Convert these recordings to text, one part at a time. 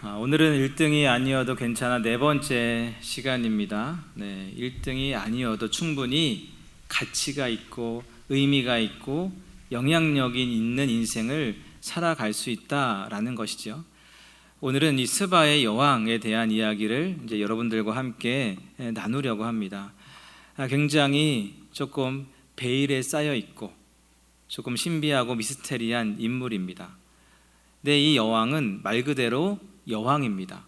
오늘은 1등이 아니어도 괜찮아 네 번째 시간입니다. 1등이 아니어도 충분히 가치가 있고 의미가 있고 영향력이 있는 인생을 살아갈 수 있다라는 것이죠. 오늘은 이 스바의 여왕에 대한 이야기를 이제 여러분들과 함께 나누려고 합니다. 굉장히 조금 베일에 쌓여 있고 조금 신비하고 미스테리한 인물입니다. 근데 이 여왕은 말 그대로 여왕입니다.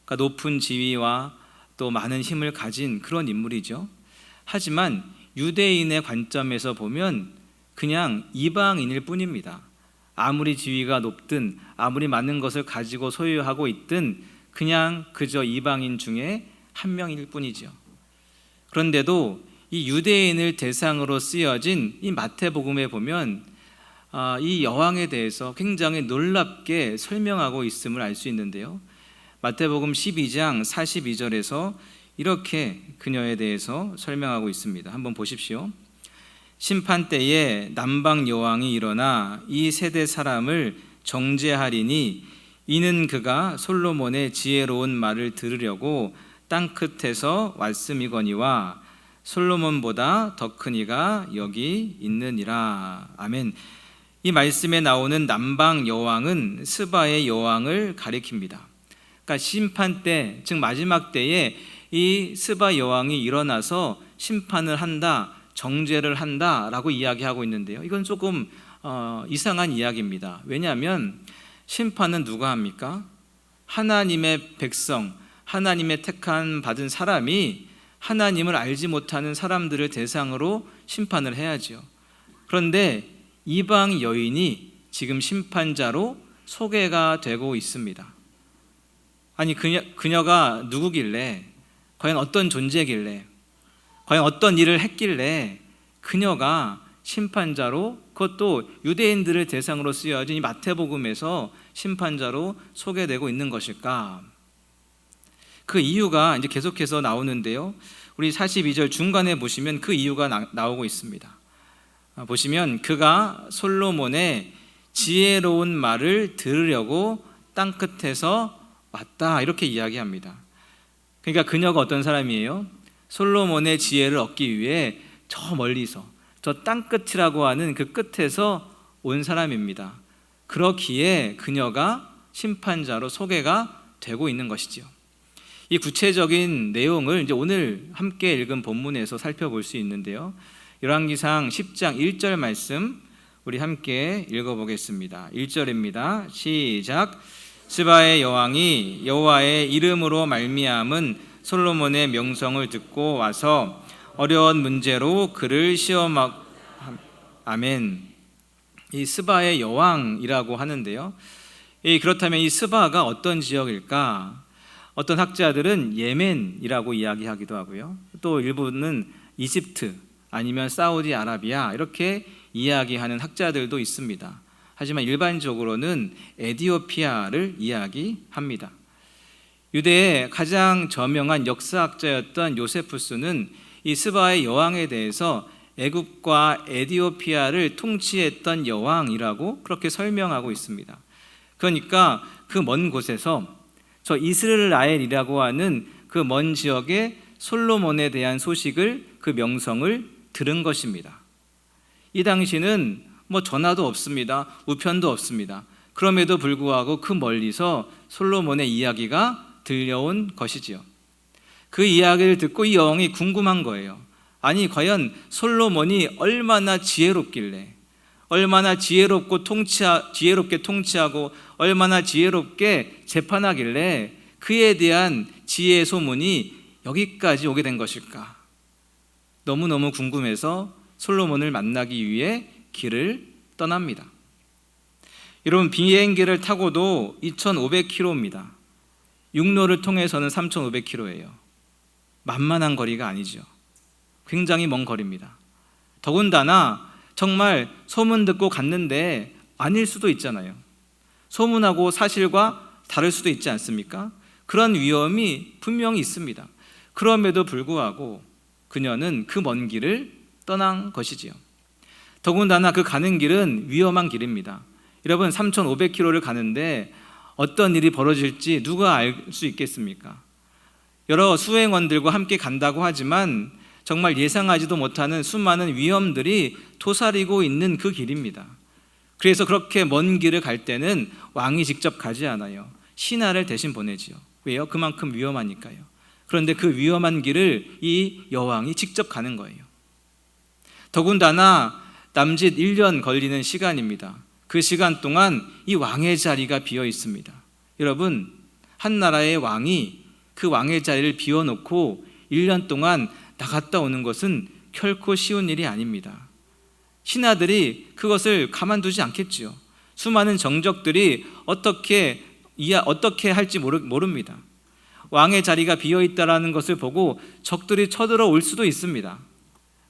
그러니까 높은 지위와 또 많은 힘을 가진 그런 인물이죠. 하지만 유대인의 관점에서 보면 그냥 이방인일 뿐입니다. 아무리 지위가 높든 아무리 많은 것을 가지고 소유하고 있든 그냥 그저 이방인 중에 한 명일 뿐이죠. 그런데도 이 유대인을 대상으로 쓰여진 이 마태복음에 보면 이 여왕에 대해서 굉장히 놀랍게 설명하고 있음을 알 수 있는데요. 마태복음 12장 42절에서 이렇게 그녀에 대해서 설명하고 있습니다. 한번 보십시오. 심판 때에 남방 여왕이 일어나 이 세대 사람을 정죄하리니 이는 그가 솔로몬의 지혜로운 말을 들으려고 땅 끝에서 왔음이거니와 솔로몬보다 더 큰 이가 여기 있느니라. 아멘. 이 말씀에 나오는 남방 여왕은 스바의 여왕을 가리킵니다. 그러니까 심판 때, 즉 마지막 때에 이 스바 여왕이 일어나서 심판을 한다, 정죄를 한다라고 이야기하고 있는데요. 이건 조금 이상한 이야기입니다. 왜냐하면 심판은 누가 합니까? 하나님의 백성, 하나님의 택한 받은 사람이 하나님을 알지 못하는 사람들을 대상으로 심판을 해야죠. 그런데 이방 여인이 지금 심판자로 소개가 되고 있습니다. 아니 그녀가 누구길래, 과연 어떤 존재길래, 과연 어떤 일을 했길래 그녀가 심판자로, 그것도 유대인들을 대상으로 쓰여진 이 마태복음에서 심판자로 소개되고 있는 것일까? 그 이유가 이제 계속해서 나오는데요. 우리 42절 중간에 보시면 그 이유가 나오고 있습니다. 보시면 그가 솔로몬의 지혜로운 말을 들으려고 땅 끝에서 왔다, 이렇게 이야기합니다. 그러니까 그녀가 어떤 사람이에요? 솔로몬의 지혜를 얻기 위해 저 멀리서, 저 땅 끝이라고 하는 그 끝에서 온 사람입니다. 그렇기에 그녀가 심판자로 소개가 되고 있는 것이죠. 이 구체적인 내용을 이제 오늘 함께 읽은 본문에서 살펴볼 수 있는데요. 열왕기상 10장 1절 말씀 우리 함께 읽어보겠습니다. 1절입니다. 시작. 스바의 여왕이 여호와의 이름으로 말미암은 솔로몬의 명성을 듣고 와서 어려운 문제로 그를 시험하고. 아멘. 이 스바의 여왕이라고 하는데요. 그렇다면 이 스바가 어떤 지역일까? 어떤 학자들은 예멘이라고 이야기하기도 하고요. 또 일부는 이집트 아니면 사우디아라비아 이렇게 이야기하는 학자들도 있습니다. 하지만 일반적으로는 에디오피아를 이야기합니다. 유대의 가장 저명한 역사학자였던 요세푸스는 이 스바의 여왕에 대해서 애굽과 에디오피아를 통치했던 여왕이라고 그렇게 설명하고 있습니다. 그러니까 그 먼 곳에서 저 이스라엘이라고 하는 그 먼 지역의 솔로몬에 대한 소식을, 그 명성을 들은 것입니다. 이 당시는 전화도 없습니다. 우편도 없습니다. 그럼에도 불구하고 그 멀리서 솔로몬의 이야기가 들려온 것이지요. 그 이야기를 듣고 이 여왕이 궁금한 거예요. 아니 과연 솔로몬이 얼마나 지혜롭길래, 얼마나 지혜롭게 통치하고 얼마나 지혜롭게 재판하길래 그에 대한 지혜의 소문이 여기까지 오게 된 것일까? 너무너무 궁금해서 솔로몬을 만나기 위해 길을 떠납니다. 여러분, 비행기를 타고도 2,500km입니다. 육로를 통해서는 3,500km예요. 만만한 거리가 아니죠. 굉장히 먼 거리입니다. 더군다나 정말 소문 듣고 갔는데 아닐 수도 있잖아요. 소문하고 사실과 다를 수도 있지 않습니까? 그런 위험이 분명히 있습니다. 그럼에도 불구하고 그녀는 그 먼 길을 떠난 것이지요. 더군다나 그 가는 길은 위험한 길입니다. 여러분, 3,500km를 가는데 어떤 일이 벌어질지 누가 알 수 있겠습니까? 여러 수행원들과 함께 간다고 하지만 정말 예상하지도 못하는 수많은 위험들이 도사리고 있는 그 길입니다. 그래서 그렇게 먼 길을 갈 때는 왕이 직접 가지 않아요. 신하를 대신 보내지요. 왜요? 그만큼 위험하니까요. 그런데 그 위험한 길을 이 여왕이 직접 가는 거예요. 더군다나 남짓 1년 걸리는 시간입니다. 그 시간 동안 이 왕의 자리가 비어 있습니다. 여러분, 한 나라의 왕이 그 왕의 자리를 비워놓고 1년 동안 나갔다 오는 것은 결코 쉬운 일이 아닙니다. 신하들이 그것을 가만두지 않겠지요. 수많은 정적들이 어떻게 할지 모릅니다. 왕의 자리가 비어있다라는 것을 보고 적들이 쳐들어올 수도 있습니다.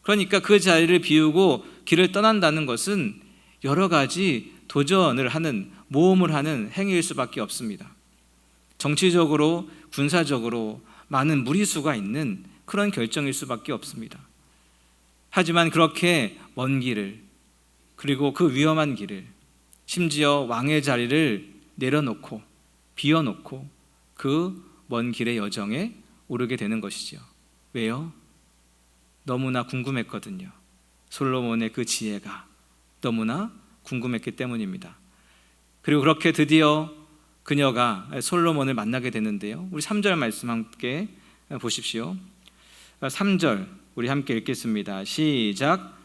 그러니까 그 자리를 비우고 길을 떠난다는 것은 여러 가지 도전을 하는, 모험을 하는 행위일 수밖에 없습니다. 정치적으로, 군사적으로 많은 무리수가 있는 그런 결정일 수밖에 없습니다. 하지만 그렇게 먼 길을, 그리고 그 위험한 길을, 심지어 왕의 자리를 내려놓고 비워놓고 그 먼 길의 여정에 오르게 되는 것이죠. 왜요? 너무나 궁금했거든요. 솔로몬의 그 지혜가 너무나 궁금했기 때문입니다. 그리고 그렇게 드디어 그녀가 솔로몬을 만나게 되는데요. 우리 3절 말씀 함께 보십시오. 3절 우리 함께 읽겠습니다. 시작.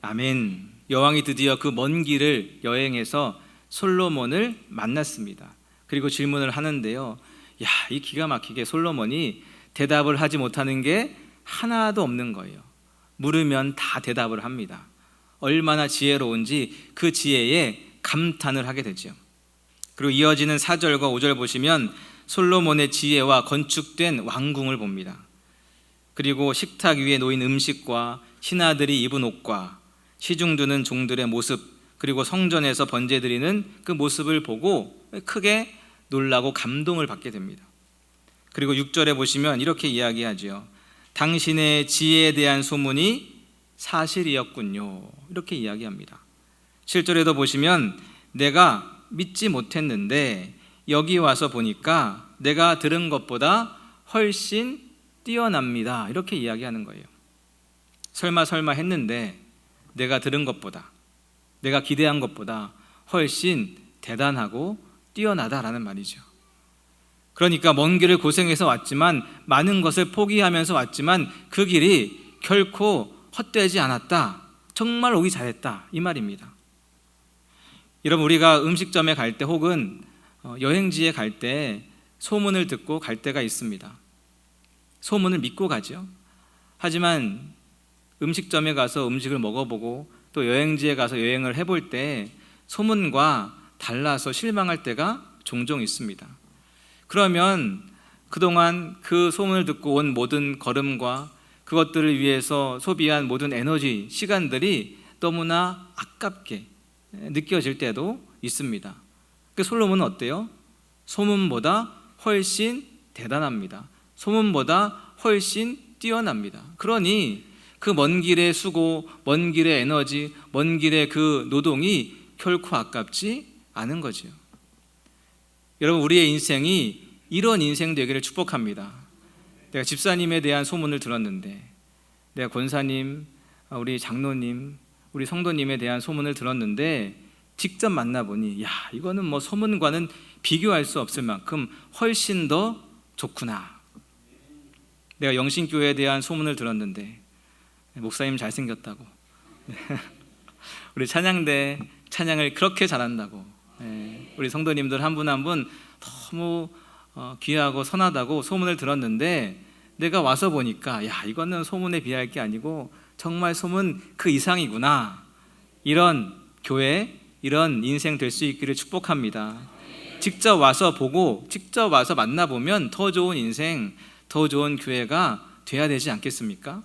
아멘. 여왕이 드디어 그 먼 길을 여행해서 솔로몬을 만났습니다. 그리고 질문을 하는데요. 이 기가 막히게 솔로몬이 대답을 하지 못하는 게 하나도 없는 거예요. 물으면 다 대답을 합니다. 얼마나 지혜로운지 그 지혜에 감탄을 하게 되죠. 그리고 이어지는 4절과 5절 보시면 솔로몬의 지혜와 건축된 왕궁을 봅니다. 그리고 식탁 위에 놓인 음식과 신하들이 입은 옷과 시중 드는 종들의 모습, 그리고 성전에서 번제드리는 그 모습을 보고 크게 놀라고 감동을 받게 됩니다. 그리고 6절에 보시면 이렇게 이야기하죠. 당신의 지혜에 대한 소문이 사실이었군요. 이렇게 이야기합니다. 7절에도 보시면 내가 믿지 못했는데 여기 와서 보니까 내가 들은 것보다 훨씬 뛰어납니다. 이렇게 이야기하는 거예요. 설마 했는데 내가 들은 것보다, 내가 기대한 것보다 훨씬 대단하고 뛰어나다라는 말이죠. 그러니까 먼 길을 고생해서 왔지만, 많은 것을 포기하면서 왔지만 그 길이 결코 헛되지 않았다, 정말 오기 잘했다, 이 말입니다. 여러분, 우리가 음식점에 갈 때 혹은 여행지에 갈 때 소문을 듣고 갈 때가 있습니다. 소문을 믿고 가죠. 하지만 음식점에 가서 음식을 먹어보고 또 여행지에 가서 여행을 해볼 때 소문과 달라서 실망할 때가 종종 있습니다. 그러면 그동안 그 소문을 듣고 온 모든 걸음과 그것들을 위해서 소비한 모든 에너지, 시간들이 너무나 아깝게 느껴질 때도 있습니다. 솔로몬은 어때요? 소문보다 훨씬 대단합니다. 소문보다 훨씬 뛰어납니다. 그러니 그 먼 길의 수고, 먼 길의 에너지, 먼 길의 그 노동이 결코 아깝지 않은 거죠. 여러분, 우리의 인생이 이런 인생 되기를 축복합니다. 내가 집사님에 대한 소문을 들었는데, 내가 권사님, 우리 장로님, 우리 성도님에 대한 소문을 들었는데 직접 만나보니 이거는 뭐 소문과는 비교할 수 없을 만큼 훨씬 더 좋구나. 내가 영신교회에 대한 소문을 들었는데 목사님 잘생겼다고, 우리 찬양대 찬양을 그렇게 잘한다고, 우리 성도님들 한 분 한 분 너무 귀하고 선하다고 소문을 들었는데 내가 와서 보니까 이거는 소문에 비할 게 아니고 정말 소문 그 이상이구나. 이런 교회, 이런 인생 될 수 있기를 축복합니다. 직접 와서 보고 직접 와서 만나보면 더 좋은 인생, 더 좋은 교회가 돼야 되지 않겠습니까?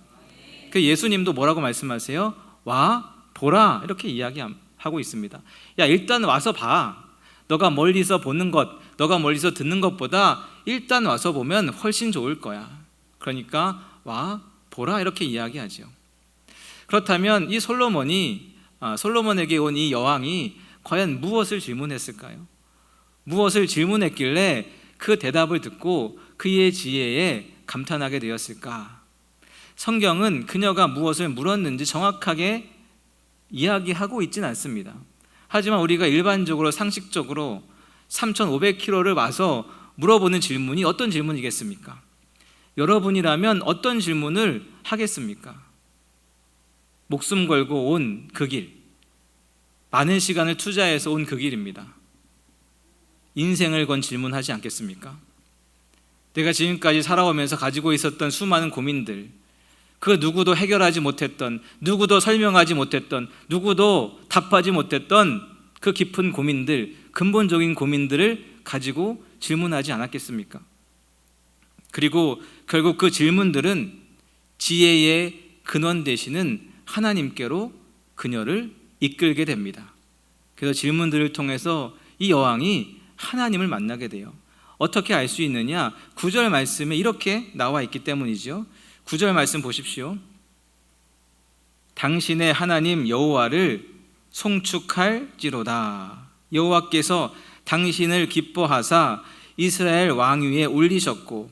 그 예수님도 뭐라고 말씀하세요? 와 보라, 이렇게 이야기하고 있습니다. 일단 와서 봐. 너가 멀리서 보는 것, 너가 멀리서 듣는 것보다 일단 와서 보면 훨씬 좋을 거야. 그러니까 와 보라 이렇게 이야기하죠. 그렇다면 이 솔로몬에게 온 이 여왕이 과연 무엇을 질문했을까요? 무엇을 질문했길래 그 대답을 듣고 그의 지혜에 감탄하게 되었을까? 성경은 그녀가 무엇을 물었는지 정확하게 이야기하고 있지는 않습니다. 하지만 우리가 일반적으로 상식적으로 3,500km를 와서 물어보는 질문이 어떤 질문이겠습니까? 여러분이라면 어떤 질문을 하겠습니까? 목숨 걸고 온 그 길, 많은 시간을 투자해서 온 그 길입니다. 인생을 건 질문하지 않겠습니까? 내가 지금까지 살아오면서 가지고 있었던 수많은 고민들, 그 누구도 해결하지 못했던, 누구도 설명하지 못했던, 누구도 답하지 못했던 그 깊은 고민들, 근본적인 고민들을 가지고 질문하지 않았겠습니까? 그리고 결국 그 질문들은 지혜의 근원 되시는 하나님께로 그녀를 이끌게 됩니다. 그래서 질문들을 통해서 이 여왕이 하나님을 만나게 돼요. 어떻게 알 수 있느냐? 9절 말씀에 이렇게 나와 있기 때문이죠. 9절 말씀 보십시오. 당신의 하나님 여호와를 송축할지로다. 여호와께서 당신을 기뻐하사 이스라엘 왕위에 올리셨고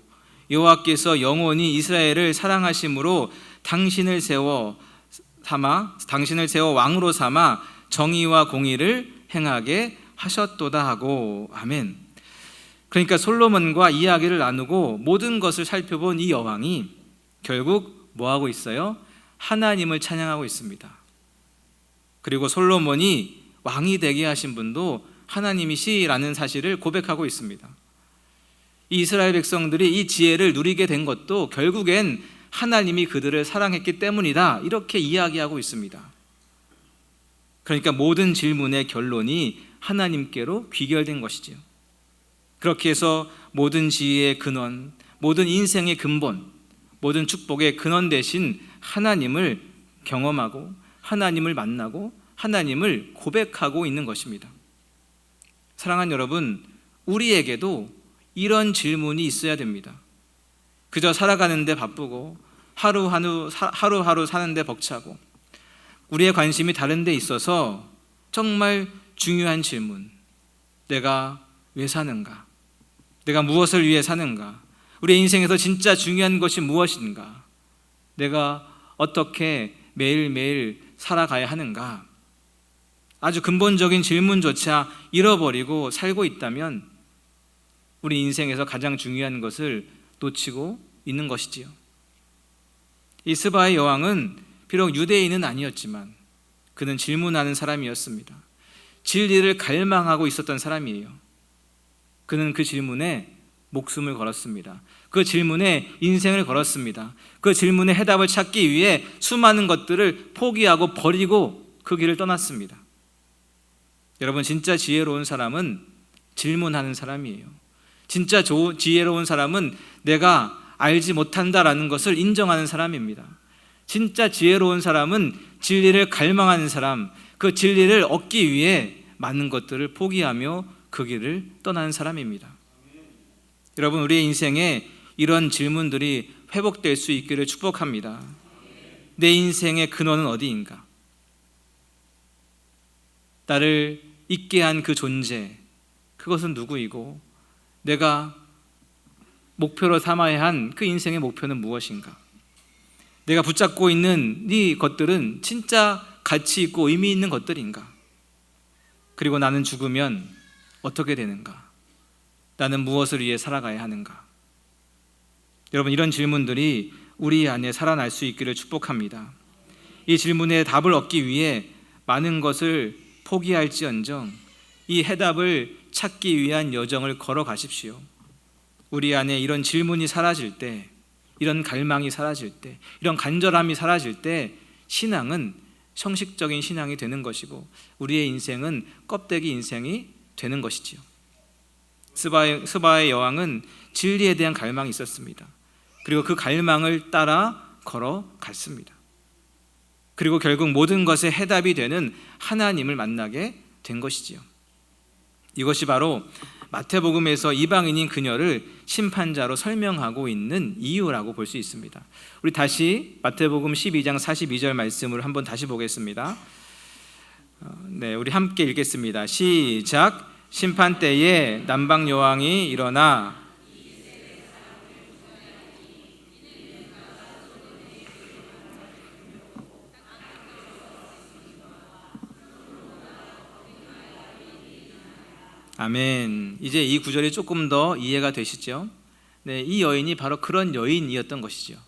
여호와께서 영원히 이스라엘을 사랑하심으로 당신을 세워 왕으로 삼아 정의와 공의를 행하게 하셨도다 하고. 아멘. 그러니까 솔로몬과 이야기를 나누고 모든 것을 살펴본 이 여왕이 결국 뭐하고 있어요? 하나님을 찬양하고 있습니다. 그리고 솔로몬이 왕이 되게 하신 분도 하나님이시라는 사실을 고백하고 있습니다. 이 이스라엘 백성들이 이 지혜를 누리게 된 것도 결국엔 하나님이 그들을 사랑했기 때문이다, 이렇게 이야기하고 있습니다. 그러니까 모든 질문의 결론이 하나님께로 귀결된 것이지요. 그렇게 해서 모든 지혜의 근원, 모든 인생의 근본, 모든 축복의 근원 되신 하나님을 경험하고 하나님을 만나고 하나님을 고백하고 있는 것입니다. 사랑하는 여러분, 우리에게도 이런 질문이 있어야 됩니다. 그저 살아가는데 바쁘고 하루하루 사는데 벅차고 우리의 관심이 다른 데 있어서 정말 중요한 질문, 내가 왜 사는가? 내가 무엇을 위해 사는가? 우리 인생에서 진짜 중요한 것이 무엇인가? 내가 어떻게 매일매일 살아가야 하는가? 아주 근본적인 질문조차 잃어버리고 살고 있다면 우리 인생에서 가장 중요한 것을 놓치고 있는 것이지요. 이 스바의 여왕은 비록 유대인은 아니었지만 그는 질문하는 사람이었습니다. 진리를 갈망하고 있었던 사람이에요. 그는 그 질문에 목숨을 걸었습니다. 그 질문에 인생을 걸었습니다. 그 질문에 해답을 찾기 위해 수많은 것들을 포기하고 버리고 그 길을 떠났습니다. 여러분, 진짜 지혜로운 사람은 질문하는 사람이에요. 진짜 지혜로운 사람은 내가 알지 못한다라는 것을 인정하는 사람입니다. 진짜 지혜로운 사람은 진리를 갈망하는 사람, 그 진리를 얻기 위해 많은 것들을 포기하며 그 길을 떠나는 사람입니다. 여러분, 우리의 인생에 이런 질문들이 회복될 수 있기를 축복합니다. 내 인생의 근원은 어디인가? 나를 있게 한 그 존재, 그것은 누구이고 내가 목표로 삼아야 한 그 인생의 목표는 무엇인가? 내가 붙잡고 있는 이 것들은 진짜 가치 있고 의미 있는 것들인가? 그리고 나는 죽으면 어떻게 되는가? 나는 무엇을 위해 살아가야 하는가? 여러분, 이런 질문들이 우리 안에 살아날 수 있기를 축복합니다. 이 질문에 답을 얻기 위해 많은 것을 포기할지언정 이 해답을 찾기 위한 여정을 걸어가십시오. 우리 안에 이런 질문이 사라질 때, 이런 갈망이 사라질 때, 이런 간절함이 사라질 때 신앙은 형식적인 신앙이 되는 것이고 우리의 인생은 껍데기 인생이 되는 것이지요. 스바의 여왕은 진리에 대한 갈망이 있었습니다. 그리고 그 갈망을 따라 걸어갔습니다. 그리고 결국 모든 것의 해답이 되는 하나님을 만나게 된 것이지요. 이것이 바로 마태복음에서 이방인인 그녀를 심판자로 설명하고 있는 이유라고 볼 수 있습니다. 우리 다시 마태복음 12장 42절 말씀을 한번 다시 보겠습니다. 네, 우리 함께 읽겠습니다. 시작. 심판 때에 남방 여왕이 일어나 아멘. 이제 이 구절이 조금 더 이해가 되시죠? 네, 이 여인이 바로 그런 여인이었던 것이죠.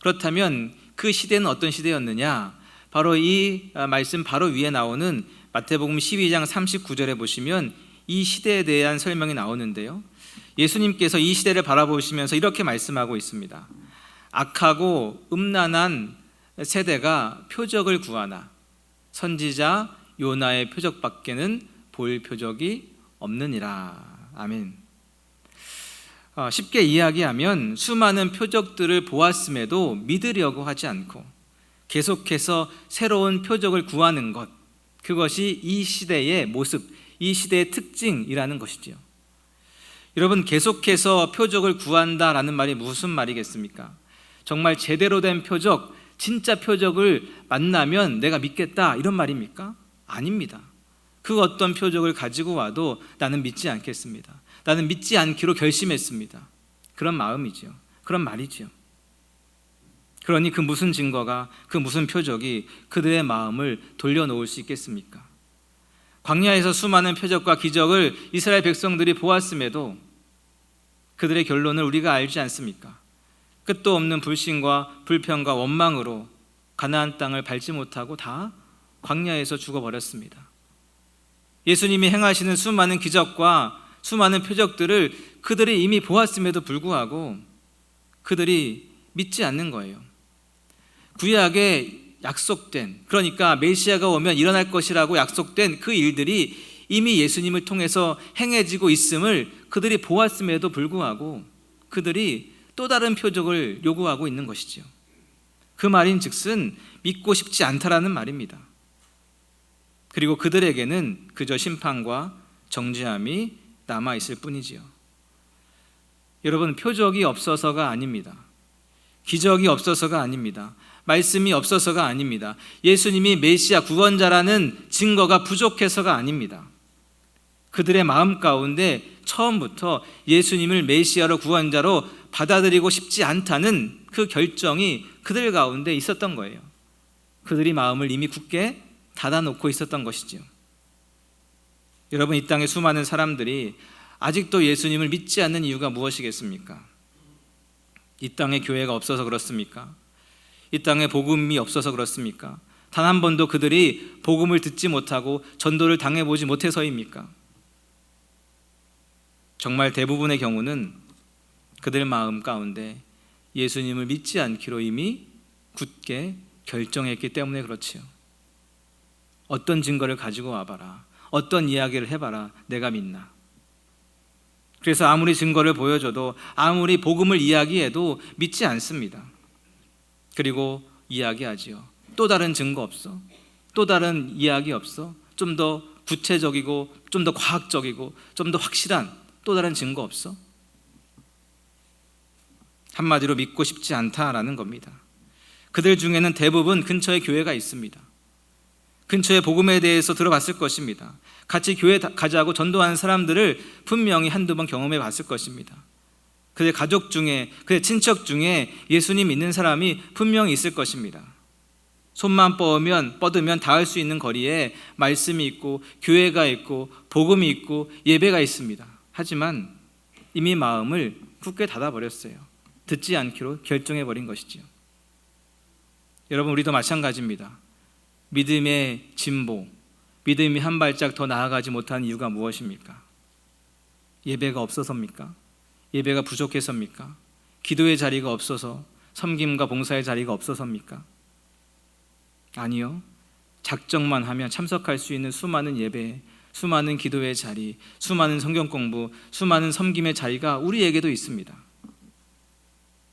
그렇다면 그 시대는 어떤 시대였느냐? 바로 이 말씀 바로 위에 나오는 마태복음 12장 39절에 보시면 이 시대에 대한 설명이 나오는데요. 예수님께서 이 시대를 바라보시면서 이렇게 말씀하고 있습니다. 악하고 음란한 세대가 표적을 구하나 선지자 요나의 표적밖에는 볼 표적이 없느니라. 아멘. 쉽게 이야기하면 수많은 표적들을 보았음에도 믿으려고 하지 않고 계속해서 새로운 표적을 구하는 것, 그것이 이 시대의 모습, 이 시대의 특징이라는 것이지요. 여러분, 계속해서 표적을 구한다라는 말이 무슨 말이겠습니까? 정말 제대로 된 표적, 진짜 표적을 만나면 내가 믿겠다 이런 말입니까? 아닙니다. 그 어떤 표적을 가지고 와도 나는 믿지 않겠습니다. 나는 믿지 않기로 결심했습니다. 그런 마음이죠. 그런 말이죠. 그러니 그 무슨 증거가, 그 무슨 표적이 그들의 마음을 돌려놓을 수 있겠습니까? 광야에서 수많은 표적과 기적을 이스라엘 백성들이 보았음에도 그들의 결론을 우리가 알지 않습니까? 끝도 없는 불신과 불평과 원망으로 가나안 땅을 밟지 못하고 다 광야에서 죽어버렸습니다. 예수님이 행하시는 수많은 기적과 수많은 표적들을 그들이 이미 보았음에도 불구하고 그들이 믿지 않는 거예요. 구약에 약속된, 그러니까 메시아가 오면 일어날 것이라고 약속된 그 일들이 이미 예수님을 통해서 행해지고 있음을 그들이 보았음에도 불구하고 그들이 또 다른 표적을 요구하고 있는 것이죠. 그 말인 즉슨 믿고 싶지 않다라는 말입니다. 그리고 그들에게는 그저 심판과 정죄함이 남아있을 뿐이지요. 여러분, 표적이 없어서가 아닙니다. 기적이 없어서가 아닙니다. 말씀이 없어서가 아닙니다. 예수님이 메시아 구원자라는 증거가 부족해서가 아닙니다. 그들의 마음 가운데 처음부터 예수님을 메시아로 구원자로 받아들이고 싶지 않다는 그 결정이 그들 가운데 있었던 거예요. 그들이 마음을 이미 굳게 닫아놓고 있었던 것이죠. 여러분, 이 땅의 수많은 사람들이 아직도 예수님을 믿지 않는 이유가 무엇이겠습니까? 이 땅에 교회가 없어서 그렇습니까? 이 땅에 복음이 없어서 그렇습니까? 단 한 번도 그들이 복음을 듣지 못하고 전도를 당해보지 못해서입니까? 정말 대부분의 경우는 그들 마음 가운데 예수님을 믿지 않기로 이미 굳게 결정했기 때문에 그렇지요. 어떤 증거를 가지고 와봐라, 어떤 이야기를 해봐라, 내가 믿나? 그래서 아무리 증거를 보여줘도, 아무리 복음을 이야기해도 믿지 않습니다. 그리고 이야기하지요. 또 다른 증거 없어? 또 다른 이야기 없어? 좀 더 구체적이고 좀 더 과학적이고 좀 더 확실한 또 다른 증거 없어? 한마디로 믿고 싶지 않다라는 겁니다. 그들 중에는 대부분 근처에 교회가 있습니다. 근처에 복음에 대해서 들어봤을 것입니다. 같이 교회 가자고 전도하는 사람들을 분명히 한두 번 경험해 봤을 것입니다. 그의 가족 중에, 그의 친척 중에 예수님 믿는 사람이 분명히 있을 것입니다. 손만 뻗으면 닿을 수 있는 거리에 말씀이 있고 교회가 있고 복음이 있고 예배가 있습니다. 하지만 이미 마음을 굳게 닫아버렸어요. 듣지 않기로 결정해버린 것이죠. 여러분, 우리도 마찬가지입니다. 믿음의 진보, 믿음이 한 발짝 더 나아가지 못한 이유가 무엇입니까? 예배가 없어서입니까? 예배가 부족해서입니까? 기도의 자리가 없어서, 섬김과 봉사의 자리가 없어서입니까? 아니요. 작정만 하면 참석할 수 있는 수많은 예배, 수많은 기도의 자리, 수많은 성경 공부, 수많은 섬김의 자리가 우리에게도 있습니다.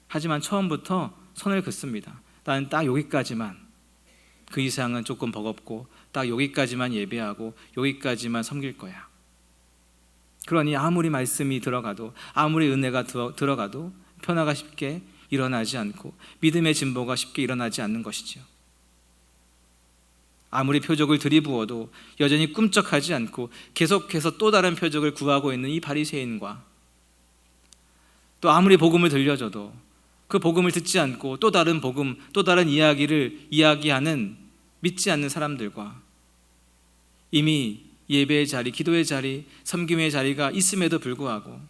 하지만 처음부터 선을 긋습니다. 나는 딱 여기까지만, 그 이상은 조금 버겁고 딱 여기까지만 예배하고 여기까지만 섬길 거야. 그러니 아무리 말씀이 들어가도, 아무리 은혜가 들어가도 변화가 쉽게 일어나지 않고 믿음의 진보가 쉽게 일어나지 않는 것이지요. 아무리 표적을 들이부어도 여전히 꿈쩍하지 않고 계속해서 또 다른 표적을 구하고 있는 이 바리새인과, 또 아무리 복음을 들려줘도 그 복음을 듣지 않고 또 다른 복음, 또 다른 이야기를 이야기하는 믿지 않는 사람들과, 이미 예배의 자리, 기도의 자리, 섬김의 자리가 있음에도 불구하고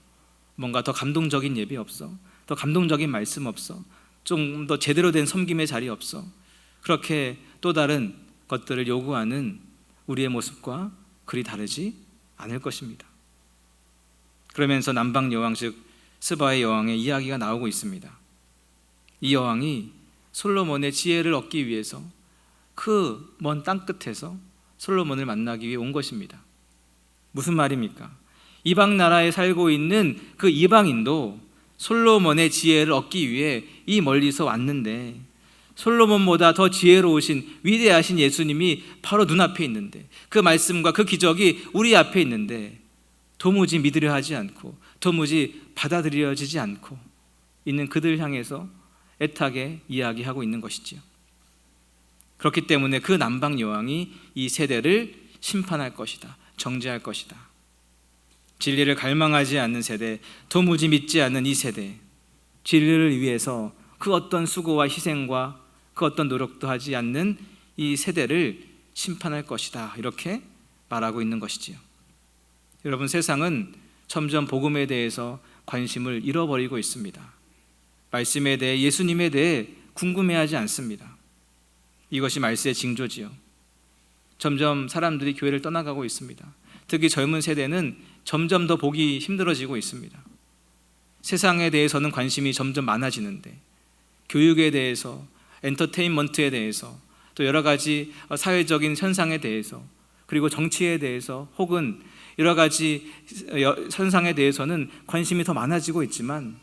뭔가 더 감동적인 예배 없어, 더 감동적인 말씀 없어, 좀 더 제대로 된 섬김의 자리 없어, 그렇게 또 다른 것들을 요구하는 우리의 모습과 그리 다르지 않을 것입니다. 그러면서 남방 여왕, 즉 스바의 여왕의 이야기가 나오고 있습니다. 이 여왕이 솔로몬의 지혜를 얻기 위해서 그 먼 땅 끝에서 솔로몬을 만나기 위해 온 것입니다. 무슨 말입니까? 이방 나라에 살고 있는 그 이방인도 솔로몬의 지혜를 얻기 위해 이 멀리서 왔는데, 솔로몬보다 더 지혜로우신 위대하신 예수님이 바로 눈앞에 있는데, 그 말씀과 그 기적이 우리 앞에 있는데 도무지 믿으려 하지 않고 도무지 받아들여지지 않고 있는 그들 향해서 애타게 이야기하고 있는 것이지요. 그렇기 때문에 그 남방 여왕이 이 세대를 심판할 것이다, 정죄할 것이다. 진리를 갈망하지 않는 세대, 도무지 믿지 않는 이 세대, 진리를 위해서 그 어떤 수고와 희생과 그 어떤 노력도 하지 않는 이 세대를 심판할 것이다, 이렇게 말하고 있는 것이지요. 여러분, 세상은 점점 복음에 대해서 관심을 잃어버리고 있습니다. 말씀에 대해, 예수님에 대해 궁금해하지 않습니다. 이것이 말세의 징조지요. 점점 사람들이 교회를 떠나가고 있습니다. 특히 젊은 세대는 점점 더 보기 힘들어지고 있습니다. 세상에 대해서는 관심이 점점 많아지는데, 교육에 대해서, 엔터테인먼트에 대해서, 또 여러 가지 사회적인 현상에 대해서, 그리고 정치에 대해서, 혹은 여러 가지 현상에 대해서는 관심이 더 많아지고 있지만,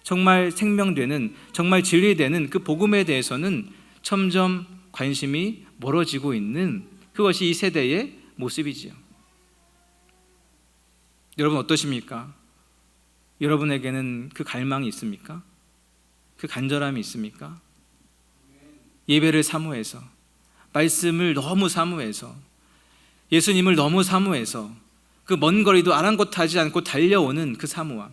정말 생명되는, 정말 진리되는 그 복음에 대해서는 점점 관심이 멀어지고 있는, 그것이 이 세대의 모습이지요. 여러분 어떠십니까? 여러분에게는 그 갈망이 있습니까? 그 간절함이 있습니까? 예배를 사모해서, 말씀을 너무 사모해서, 예수님을 너무 사모해서 그 먼 거리도 아랑곳하지 않고 달려오는 그 사모함,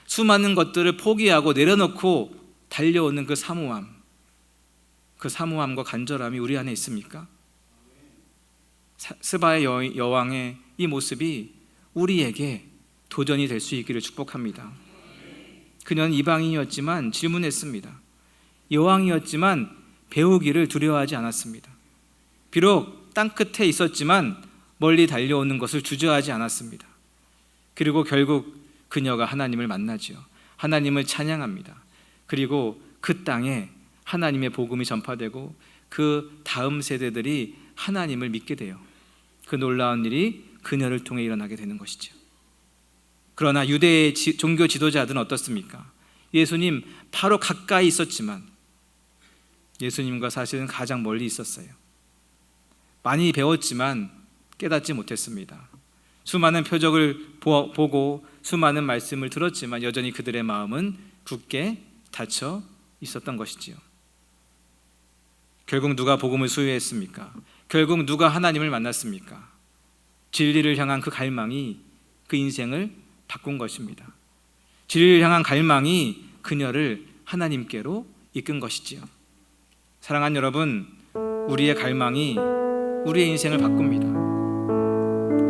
수많은 것들을 포기하고 내려놓고 달려오는 그 사모함, 그 사모함과 간절함이 우리 안에 있습니까? 스바의 여왕의 이 모습이 우리에게 도전이 될 수 있기를 축복합니다. 그녀는 이방인이었지만 질문했습니다. 여왕이었지만 배우기를 두려워하지 않았습니다. 비록 땅끝에 있었지만 멀리 달려오는 것을 주저하지 않았습니다. 그리고 결국 그녀가 하나님을 만나지요. 하나님을 찬양합니다. 그리고 그 땅에 하나님의 복음이 전파되고 그 다음 세대들이 하나님을 믿게 돼요. 그 놀라운 일이 그녀를 통해 일어나게 되는 것이죠. 그러나 유대의 종교 지도자들은 어떻습니까? 예수님 바로 가까이 있었지만 예수님과 사실은 가장 멀리 있었어요. 많이 배웠지만 깨닫지 못했습니다. 수많은 표적을 보고 수많은 말씀을 들었지만 여전히 그들의 마음은 굳게 닫혀 있었던 것이지요. 결국 누가 복음을 수요했습니까? 결국 누가 하나님을 만났습니까? 진리를 향한 그 갈망이 그 인생을 바꾼 것입니다. 진리를 향한 갈망이 그녀를 하나님께로 이끈 것이지요. 사랑하는 여러분, 우리의 갈망이 우리의 인생을 바꿉니다.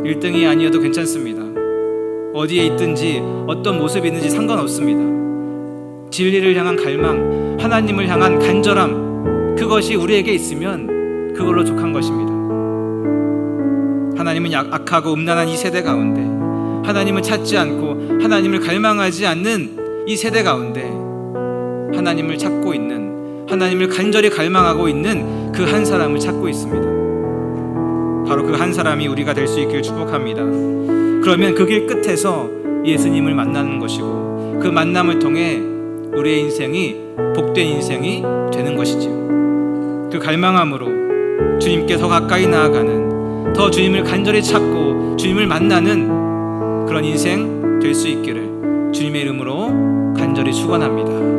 1등이 아니어도 괜찮습니다. 어디에 있든지 어떤 모습이 있는지 상관없습니다. 진리를 향한 갈망, 하나님을 향한 간절함, 그것이 우리에게 있으면 그걸로 족한 것입니다. 하나님은 악하고 음란한 이 세대 가운데, 하나님을 찾지 않고 하나님을 갈망하지 않는 이 세대 가운데 하나님을 찾고 있는, 하나님을 간절히 갈망하고 있는 그 한 사람을 찾고 있습니다. 바로 그 한 사람이 우리가 될 수 있기를 축복합니다. 그러면 그 길 끝에서 예수님을 만나는 것이고, 그 만남을 통해 우리의 인생이 복된 인생이 되는 것이지요. 그 갈망함으로 주님께 더 가까이 나아가는, 더 주님을 간절히 찾고 주님을 만나는 그런 인생 될 수 있기를 주님의 이름으로 간절히 축원합니다.